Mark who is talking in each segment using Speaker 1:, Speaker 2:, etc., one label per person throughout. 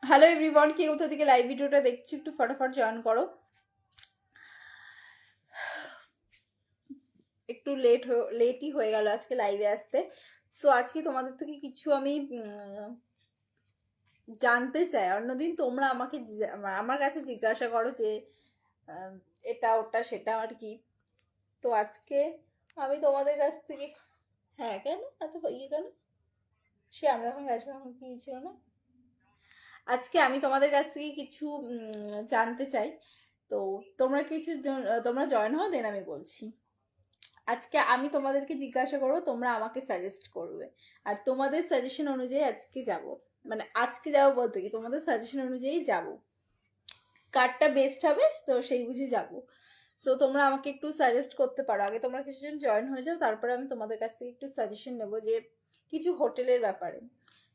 Speaker 1: Hello everyone, কে কোথা থেকে live ভিডিওটা দেখছি একটু ফটাফট জয়েন করো। একটু লেটই হয়ে গেল আজকে লাইভে আসতে। সো আজকে তোমাদের থেকে কিছু আমি জানতে চাই। অন্যদিন তোমরা আমাকে আমার কাছে জিজ্ঞাসা করো যে আহ, এটা ওটা সেটা আর কি। তো আজকে আমি তোমাদের কাছ থেকে, হ্যাঁ কেন আচ্ছা ইয়ে কেন, সে আমরা এখন গেছিলাম কি ছিল না। আজকে আমি তোমাদের কাছ থেকে কিছু জানতে চাই। তো তোমরা কিছু তোমরা জয়েন হও, দেন আমি বলছি। আজকে আমি তোমাদেরকে জিজ্ঞাসা করবো, তোমরা আমাকে সাজেস্ট করবে। আর তোমাদের সাজেশন অনুযায়ী আজকে যাব, মানে আজকে যাবো বলতে কি তোমাদের সাজেশন অনুযায়ী যাব, কারটা বেস্ট হবে তো সেই বুঝে যাব। সো তোমরা আমাকে একটু সাজেস্ট করতে পারো। আগে তোমরা কিছুজন জয়েন হয়ে যাও, তারপরে আমি তোমাদের কাছ থেকে একটু সাজেশন নেবো যে কিছু হোটেলের ব্যাপারে।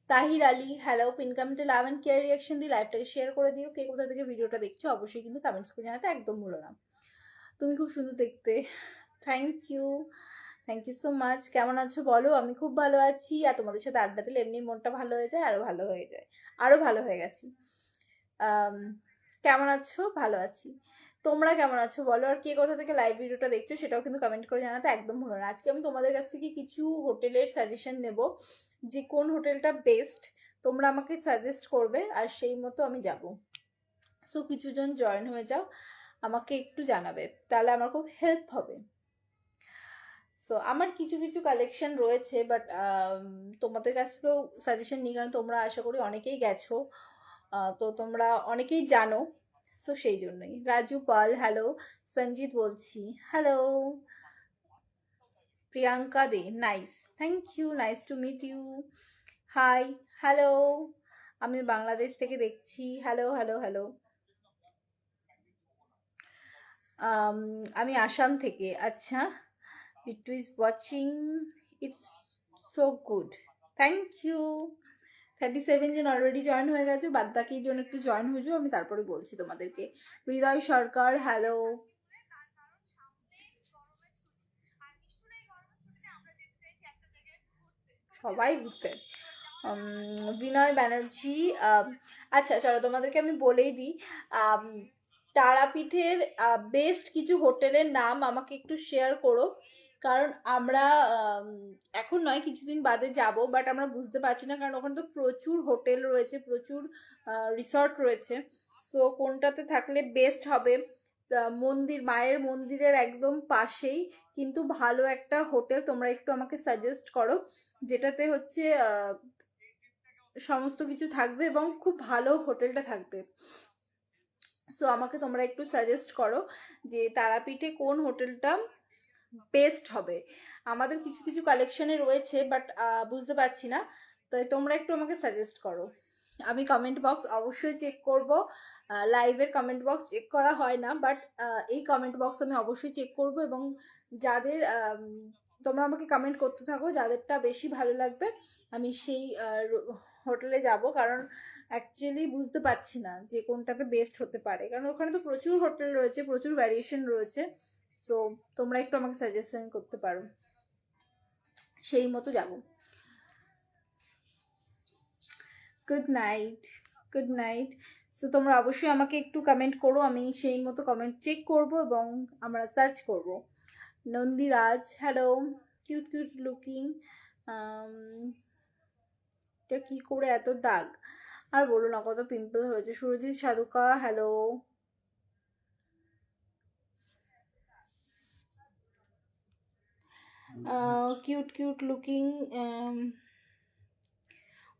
Speaker 1: তাহির আলী, হ্যালো, পিন কমেন্টে লাভ অ্যান্ড কেয়ার রিয়াকশন দিয়ে লাইভটাকে শেয়ার করে দিও। কে কোথা থেকে ভিডিওটা দেখছো অবশ্যই কিন্তু কমেন্টস করে জানাতে একদম ভুলো না। তুমি খুব সুন্দর দেখতে, thank you, thank you so much. কেমন আছো বলো? আমি খুব ভালো আছি। আর তোমাদের সাথে আড্ডা দিলে এমনি মনটা ভালো হয়ে যায়, আরো ভালো হয়ে যায়, আরো ভালো হয়ে গেছি। কেমন আছো? ভালো আছি। তোমরা কেমন আছো বলো? আর কে কোথা থেকে লাইভ ভিডিওটা দেখছো সেটাও কিন্তু কমেন্ট করে জানাতে একদম ভুলো না। আজকে আমি তোমাদের কাছ থেকে কিছু হোটেলের সাজেশন নেব, যে কোন হোটেলটা বেস্ট তোমরা আমাকে সাজেস্ট করবে আর সেই মতো আমি যাব। সো কিছুজন জয়েন হয়ে যাও, আমাকে একটু জানাবে, তাহলে আমার খুব হেল্প হবে। সো আমার কিছু কিছু কালেকশন রয়েছে, বাট তোমাদের কাছ থেকেও সাজেশন নিই, কারণ তোমরা আশা করি অনেকেই গেছো, তো তোমরা অনেকেই জানো। সো সেই জন্যই। রাজু পাল, হ্যালো। সঞ্জিত বলছি, hello. Priyanka Dey, nice, thank you, nice to meet you. Hi, hello. আমি বাংলাদেশ থেকে দেখছি, হ্যালো হ্যালো হ্যালো। আমি আসাম থেকে, আচ্ছা। Bittu is watching, it's so good, thank you. 37 জন অলরেডি জয়েন হয়ে গেছে, বাদ বাকি জন একটু জয়েন হয়ে যাও, আমি তারপরে বলছি তোমাদেরকে। হৃদয় সরকার, হ্যালো। সবাই ঘুরতে। বিনয় ব্যানার্জি, আচ্ছা চলো তোমাদেরকে আমি বলেই দিই। তারাপীঠের বেস্ট কিছু হোটেলের নাম আমাকে একটু শেয়ার করো, কারণ আমরা এখন নয় কিছুদিন বাদে যাব, বাট আমরা বুঝতে পারছি না, কারণ ওখানে তো প্রচুর হোটেল রয়েছে, প্রচুর রিসর্ট রয়েছে। সো কোনটাতে থাকলে বেস্ট হবে। মন্দির, মায়ের মন্দিরের একদম পাশেই কিন্তু ভালো একটা হোটেল তোমরা একটু আমাকে সাজেস্ট করো, যেটাতে হচ্ছে সমস্ত কিছু থাকবে এবং খুব ভালো হোটেলটা থাকবে। সো আমাকে তোমরা একটু সাজেস্ট করো যে তারাপীঠে কোন হোটেলটা বেস্ট হবে। আমাদের কিছু কিছু কালেকশনে রয়েছে, বাট বুঝতে পারছি না, তাই তোমরা একটু আমাকে সাজেস্ট করো। আমি কমেন্ট বক্স অবশ্যই চেক করব। লাইভের কমেন্ট বক্স চেক করা হয় না, বাট এই কমেন্ট বক্স আমি অবশ্যই চেক করব, এবং যাদের তোমরা আমাকে কমেন্ট করতে থাকো, যাদেরটা বেশি ভালো লাগবে আমি সেই হোটেলে যাব, কারণ অ্যাকচুয়ালি বুঝতে পারছি না যে কোনটাতে বেস্ট হতে পারে, কারণ ওখানে তো প্রচুর হোটেল রয়েছে, প্রচুর ভ্যারিয়েশন রয়েছে। সো তোমরা একটু আমাকে সাজেশন করতে পারো, সেই মতো যাব। Good night, good night. So তোমরা অবশ্যই আমাকে একটু কমেন্ট করো, আমি সেই মতো কমেন্ট চেক করব এবং আমরা সার্চ করব। নন্দিরাজ, হ্যালো। কিউট কিউট লুকিং, এটা কি করে এত দাগ, আর বলো না কত পিম্পল হয়েছে। Surajit সাধুকা, hello. Cute cute looking,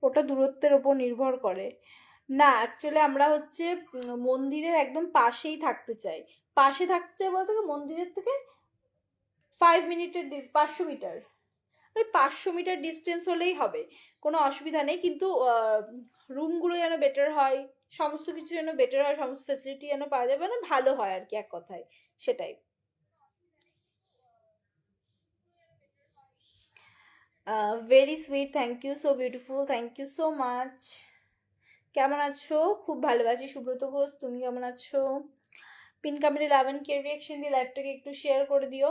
Speaker 1: ওটা দূরত্বের ওপর নির্ভর করে। না অ্যাকচুয়ালি আমরা হচ্ছে মন্দিরের একদম পাশেই থাকতে চাই। পাশে থাকতে চাই বলতে কি মন্দিরের থেকে 5 মিনিটের 500 মিটার, ওই 500 মিটার ডিস্টেন্স হলেই হবে, কোনো অসুবিধা নেই। কিন্তু রুমগুলো যেন বেটার হয়, সমস্ত কিছু যেন বেটার হয়, সমস্ত ফেসিলিটি যেন পাওয়া যাবে, না ভালো হয় আর কি, এক কথায় সেটাই। Very sweet, thank you, so beautiful, thank you so much. কেমন আছো? খুব ভালো আছি। সুব্রত ঘোষ, তুমি কেমন আছো? পিন কমেন্টে লাভ এন্ড কেয়ার রিয়াকশন দিয়ে লাইভটাকে একটু শেয়ার করে দিও।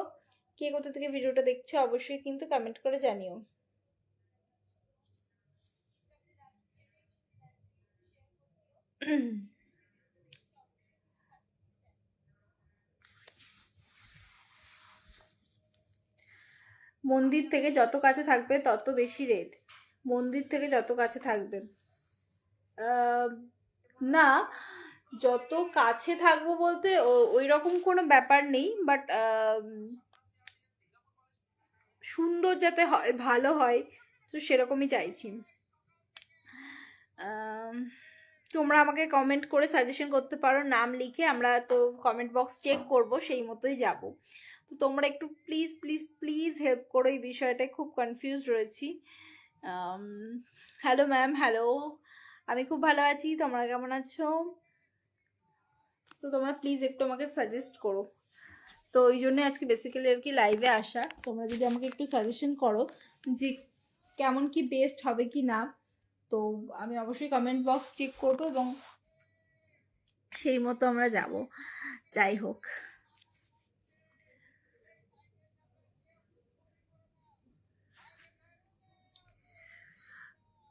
Speaker 1: কে কোথা থেকে ভিডিওটা দেখছো অবশ্যই কিন্তু কমেন্ট করে জানিও। মন্দির থেকে যত কাছে থাকবে তত বেশি রেট। মন্দির থেকে যত কাছে থাকবে, না, যত কাছে থাকবো বলতে ওই রকম কোনো ব্যাপার নেই, বাট সুন্দর যাতে হয়, ভালো হয়, তো সেরকমই চাইছি। তোমরা আমাকে কমেন্ট করে সাজেশন করতে পারো, নাম লিখে, আমরা তো কমেন্ট বক্স চেক করব, সেই মতোই যাব। তো তোমরা একটু প্লিজ প্লিজ প্লিজ হেল্প করো এই বিষয়টায়, খুব কনফিউজ রয়েছি। হ্যালো ম্যাম, হ্যালো, আমি খুব ভালো আছি, তোমরা কেমন আছো? তো তোমরা প্লিজ একটু আমাকে সাজেস্ট করো। তো ওই জন্য আজকে বেসিক্যালি আর কি লাইভে আসা, তোমরা যদি আমাকে একটু সাজেশন করো যে কেমন কি বেস্ট হবে কি না, তো আমি অবশ্যই কমেন্ট বক্স চেক করবো এবং সেই মতো আমরা যাব। যাই হোক,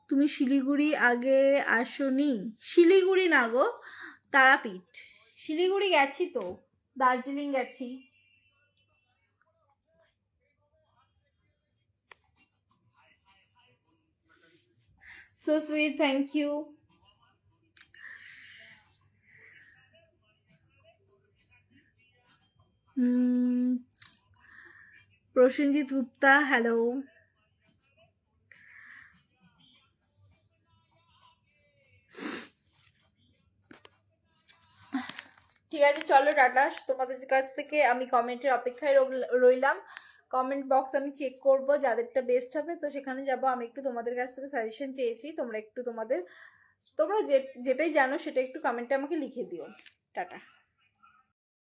Speaker 1: তুমি শিলিগুড়ি আগে আসোনি? শিলিগুড়ি না গো, তারাপীঠ। শিলিগুড়ি গেছি তো, দার্জিলিং গেছি। So sweet, thank you. Prosenjit Gupta, hello. ঠিক আছে, চলো টাটা। তোমাদের কাছ থেকে আমি কমেন্টের অপেক্ষায় রইলাম। কমেন্ট বক্স আমি চেক করব, যাদেরটা বেস্ট হবে তো সেখানে যাব। আমি একটু তোমাদের কাছ থেকে সাজেশন চেয়েছি, তোমরা একটু তোমরা যেটাই জানো সেটা একটু কমেন্টে আমাকে লিখে দিও। টাটা।